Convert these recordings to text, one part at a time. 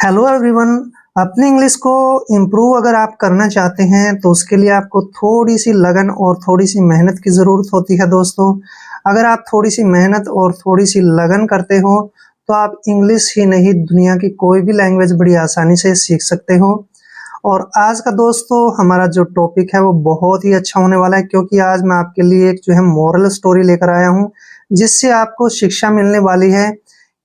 Hello everyone. अपनी English को improve अगर आप करना चाहते हैं तो उसके लिए आपको थोड़ी सी लगन और थोड़ी सी मेहनत की ज़रूरत होती है दोस्तों। अगर आप थोड़ी सी मेहनत और थोड़ी सी लगन करते हो तो आप इंग्लिश ही नहीं दुनिया की कोई भी लैंग्वेज बड़ी आसानी से सीख सकते हो। और आज का दोस्तों हमारा जो टॉपिक है वो बहुत ही अच्छा होने वाला है, क्योंकि आज मैं आपके लिए एक जो है मोरल स्टोरी लेकर आया हूँ जिससे आपको शिक्षा मिलने वाली है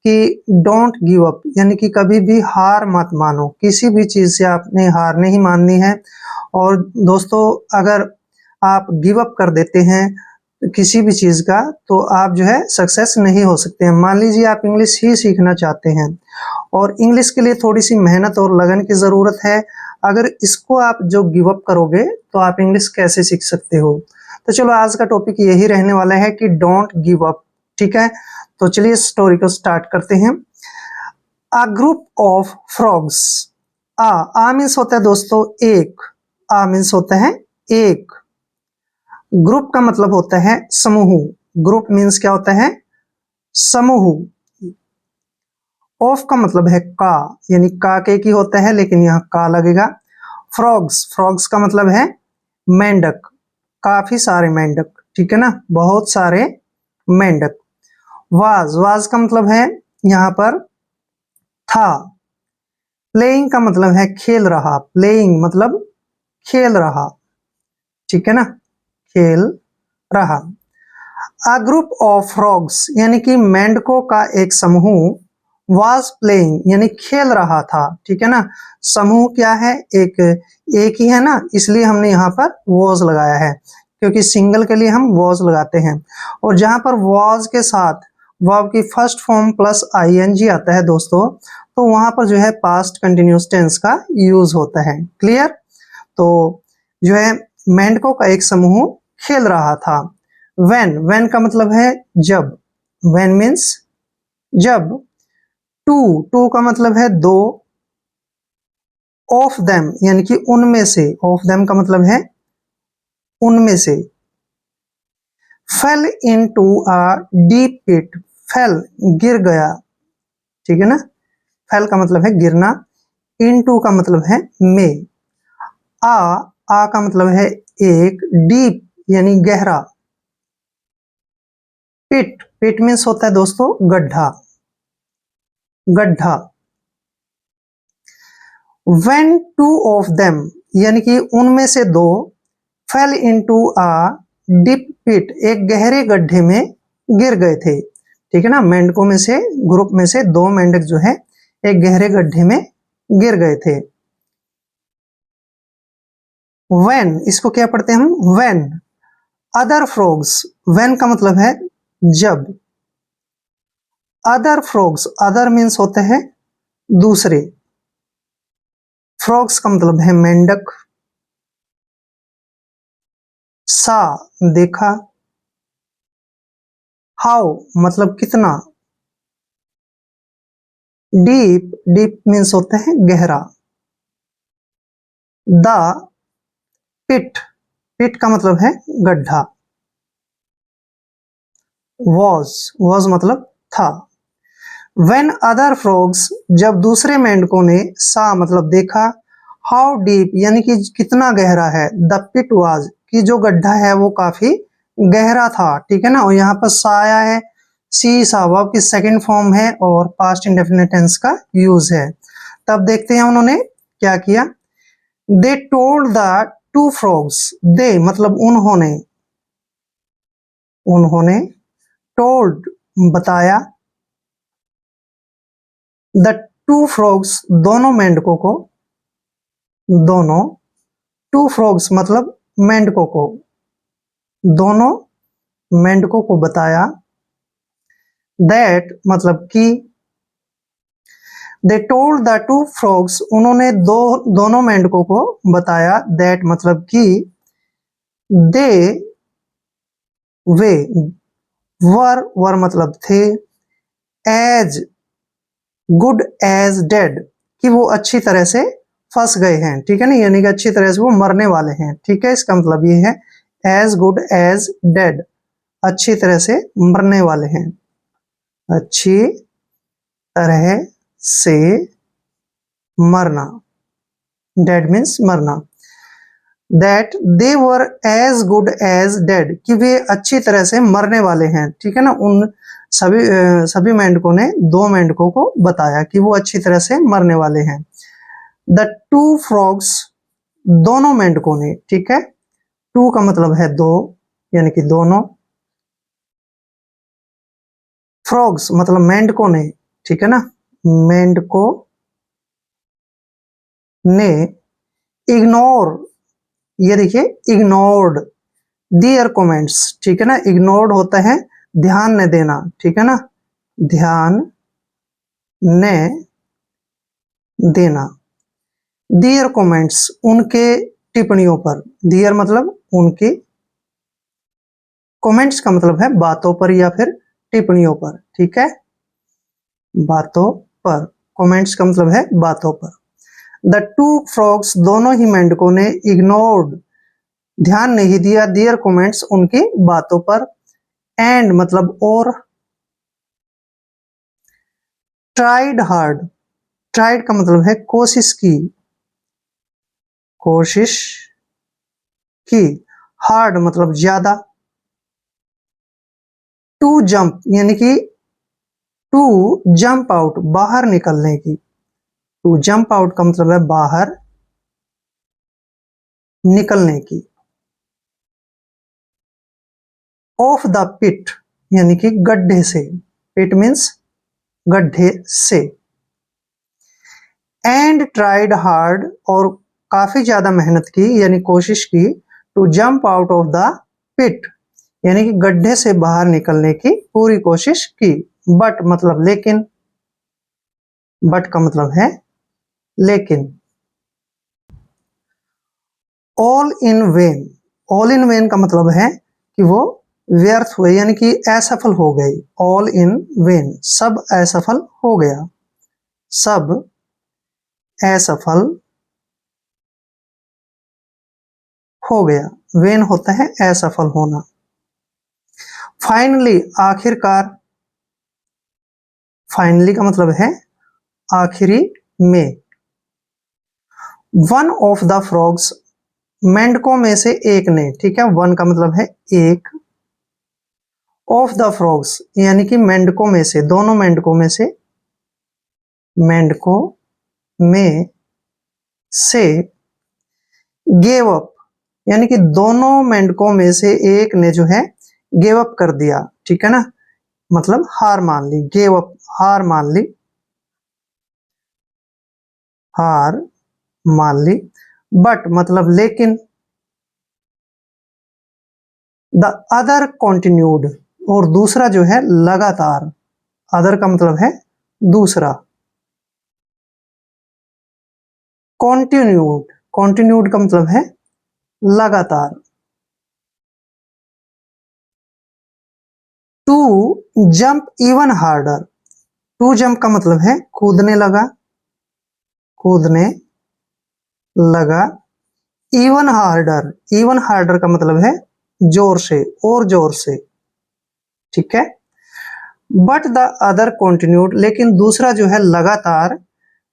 कि डोंट गिव अप, यानी कि कभी भी हार मत मानो। किसी भी चीज़ से आपने हार नहीं माननी है। और दोस्तों अगर आप गिव अप कर देते हैं किसी भी चीज़ का तो आप जो है सक्सेस नहीं हो सकते हैं। मान लीजिए आप इंग्लिश ही सीखना चाहते हैं और इंग्लिश के लिए थोड़ी सी मेहनत और लगन की ज़रूरत है। अगर इसको आप जो गिव अप करोगे तो आप इंग्लिश कैसे सीख सकते हो। तो चलो आज का टॉपिक यही रहने वाला है कि डोंट गिव अप। ठीक है, तो चलिए इस स्टोरी को स्टार्ट करते हैं। A group of frogs. A means होता है दोस्तों एक। आ मीन्स होता है एक। ग्रुप का मतलब होता है समूह। ग्रुप मीन्स क्या होता है? समूह। ऑफ का मतलब है का, यानी का के की होता है लेकिन यहाँ का लगेगा। फ्रॉग्स, फ्रॉग्स का मतलब है मेंढक, काफी सारे मेंढक। ठीक है ना, बहुत सारे मेंढक। वाज, वाज का मतलब है यहाँ पर था। प्लेइंग का मतलब है खेल रहा, प्लेइंग मतलब खेल रहा। ठीक है ना, खेल रहा। अ ग्रुप ऑफ फ्रॉग्स यानी कि मेंढकों का एक समूह वाज प्लेइंग यानी खेल रहा था। ठीक है ना, समूह क्या है? एक, एक ही है ना, इसलिए हमने यहाँ पर वॉज लगाया है, क्योंकि सिंगल के लिए हम वॉज लगाते हैं। और जहां पर वॉज के साथ वर्ब की फर्स्ट फॉर्म प्लस आईएनजी आता है दोस्तों, तो वहां पर जो है पास्ट कंटिन्यूअस टेंस का यूज होता है। क्लियर? तो जो है मेंढकों का एक समूह खेल रहा था। व्हेन, व्हेन का मतलब है जब। व्हेन मीन्स जब। टू, टू का मतलब है दो। ऑफ देम यानी कि उनमें से। ऑफ देम का मतलब है उनमें से। Fell into a deep pit, fell गिर गया। ठीक है ना, फेल का मतलब है गिरना। इनटू का मतलब है में। आ, आ का मतलब है एक। डीप यानी गहरा। पिट, पिट मीन्स होता है दोस्तों गड्ढा, गड्ढा। When two of them यानी कि उनमें से दो fell into a deep pit एक गहरे गड्ढे में गिर गए थे। ठीक है ना, मेंढकों में से, ग्रुप में से दो मेंढक जो है एक गहरे गड्ढे में गिर गए थे। When, इसको क्या पढ़ते हैं हम? When other frogs, when का मतलब है जब। other frogs, other means होते हैं दूसरे। frogs का मतलब है मेंढक। सा देखा। हाउ मतलब कितना। डीप, डीप मीन्स होते हैं गहरा। द पिट, पिट का मतलब है गड्ढा। वॉज मतलब था। व्हेन अदर फ्रॉग्स जब दूसरे मेंढकों ने सा मतलब देखा। हाउ डीप यानी कि कितना गहरा है। द पिट वाज कि जो गड्ढा है वो काफी गहरा था। ठीक है ना, और यहाँ पर सा आया है। सी सा वर्ब की सेकंड फॉर्म है और पास्ट इंडेफिनिट टेंस का यूज है। तब देखते हैं उन्होंने क्या किया। They told the two frogs, they मतलब उन्होंने, उन्होंने टोल्ड बताया। द टू फ्रॉग्स दोनों मेंढकों को, दोनों, टू फ्रॉग्स मतलब मेंढकों को, दोनों मेंढकों को बताया। दैट मतलब कि, दे टोल्ड द टू फ्रॉग्स उन्होंने दोनों मेंढकों को बताया। दैट मतलब कि, दे वे, वर मतलब थे। एज गुड एज डेड कि वो अच्छी तरह से फंस गए हैं। ठीक है ना, यानी कि अच्छी तरह से वो मरने वाले हैं। ठीक है, इसका मतलब ये है एज गुड एज डेड, अच्छी तरह से मरने वाले हैं, अच्छी तरह से मरना, डेड मीन्स मरना। That they were as good as dead, कि वे अच्छी तरह से मरने वाले हैं, ठीक है ना। उन सभी मेंढकों ने दो मेंढकों को बताया कि वो अच्छी तरह से मरने वाले हैं। द टू फ्रॉग्स, दोनों मेंढकों ने, ठीक है। टू का मतलब है दो, यानी कि दोनों। फ्रॉग्स मतलब मेंढकों ने, ठीक है ना। मेंढकों ने इग्नोर, ये देखिए इग्नोर्ड दियर कमेंट्स, ठीक है ना। इग्नोर्ड होता है ध्यान न देना, ठीक है ना, ध्यान न देना। दियर कमेंट्स, उनके टिप्पणियों पर। दियर मतलब उनकी, कमेंट्स का मतलब है बातों पर या फिर टिप्पणियों पर, ठीक है, बातों पर। कमेंट्स का मतलब है बातों पर। द टू फ्रॉग्स, दोनों ही मेंढकों ने इग्नोर्ड, ध्यान नहीं दिया, दियर कमेंट्स, उनकी बातों पर। एंड मतलब और। ट्राइड हार्ड, ट्राइड का मतलब है कोशिश की, कोशिश की। हार्ड मतलब ज्यादा। टू जंप यानी कि टू जंप आउट, बाहर निकलने की। टू जंप आउट का मतलब है बाहर निकलने की। ऑफ द पिट यानी कि गड्ढे से, पिट मीन्स गड्ढे से। एंड ट्राइड हार्ड, और काफी ज्यादा मेहनत की यानी कोशिश की। To jump out of the pit यानी कि गड्ढे से बाहर निकलने की पूरी कोशिश की। बट मतलब लेकिन, बट का मतलब है लेकिन। All in when, all in when का मतलब है कि वो व्यर्थ हुए यानी कि असफल हो गई। ऑल इन वेन, सब असफल हो गया, सब असफल हो गया। वेन होता है असफल होना। फाइनली, आखिरकार। फाइनली का मतलब है आखिरी में। वन ऑफ द फ्रॉग्स, मेंढकों में से एक ने, ठीक है, वन का मतलब है एक। ऑफ द फ्रॉग्स यानी कि मेंढकों में से, दोनों मेंढकों में से, मेंढकों में से। गेव अप यानी कि दोनों मेंढकों में से एक ने जो है गेव अप कर दिया, ठीक है ना, मतलब हार मान ली। गेव अप, हार मान ली, हार मान ली। बट मतलब लेकिन। द अदर कॉन्टिन्यूड, और दूसरा जो है लगातार। अदर का मतलब है दूसरा। कॉन्टिन्यूड, कॉन्टिन्यूड का मतलब है लगातार। To jump even harder, to jump का मतलब है कूदने लगा, कूदने लगा। इवन हार्डर, इवन हार्डर का मतलब है जोर से, और जोर से, ठीक है। बट द अदर कंटिन्यूड, लेकिन दूसरा जो है लगातार।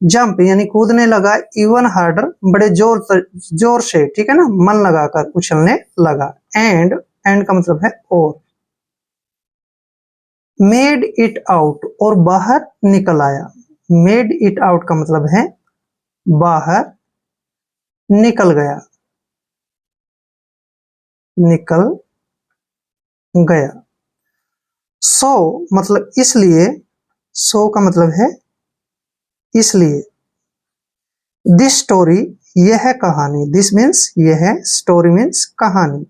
जंप यानी कूदने लगा, इवन हार्डर बड़े जोर से, ठीक है ना, मन लगाकर उछलने लगा। एंड, एंड का मतलब है और। मेड इट आउट, और बाहर निकल आया। मेड इट आउट का मतलब है बाहर निकल गया, निकल गया। सो मतलब इसलिए, सो का मतलब है इसलिए। दिस स्टोरी, यह है कहानी। दिस मीन्स यह है, स्टोरी मीन्स कहानी।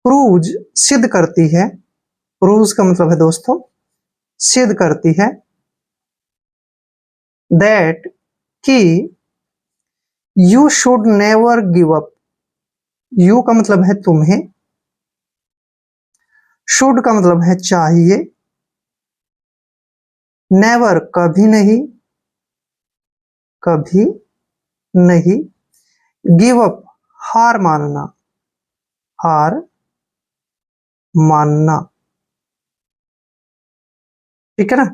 प्रूज सिद्ध करती है, प्रूज का मतलब है दोस्तों सिद्ध करती है। दैट कि you should never give up, you का मतलब है तुम्हें, शुड का मतलब है चाहिए, नेवर कभी नहीं, कभी नहीं, गिव अप हार मानना, हार मानना, ठीक है ना।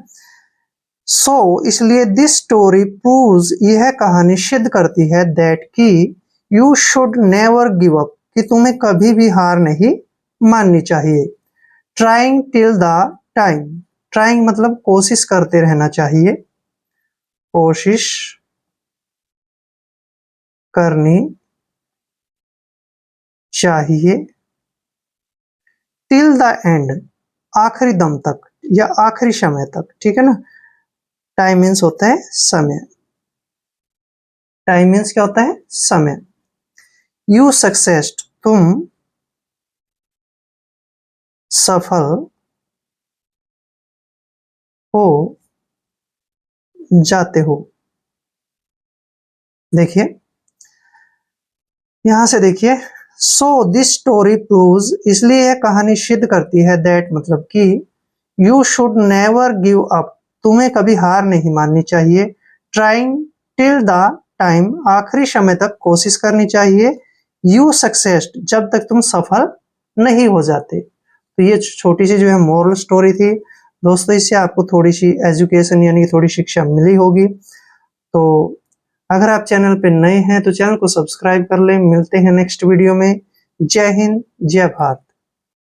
सो इसलिए दिस स्टोरी प्रूव्स, यह कहानी सिद्ध करती है दैट कि you should never give up, कि तुम्हें कभी भी हार नहीं माननी चाहिए। Trying till the time, trying मतलब कोशिश करते रहना चाहिए, कोशिश करनी चाहिए। टिल द एंड, आखिरी दम तक या आखिरी समय तक, ठीक है ना। टाइम मीन्स होता है समय, टाइम मीन्स क्या होता है, समय। यू सक्सेस्ड, तुम सफल हो जाते हो। देखिए यहां से देखिए, सो दिस स्टोरी प्रूव्स, इसलिए यह कहानी सिद्ध करती है दैट मतलब कि you should never give up, तुम्हें कभी हार नहीं माननी चाहिए। ट्राइंग टिल द टाइम, आखिरी समय तक कोशिश करनी चाहिए। यू सक्सेस्ड, जब तक तुम सफल नहीं हो जाते। तो ये छोटी सी जो है मोरल स्टोरी थी दोस्तों, इससे आपको थोड़ी सी एजुकेशन यानी थोड़ी शिक्षा मिली होगी। तो अगर आप चैनल पे नए हैं तो चैनल को सब्सक्राइब कर लें। मिलते हैं नेक्स्ट वीडियो में। जय हिंद, जय भारत।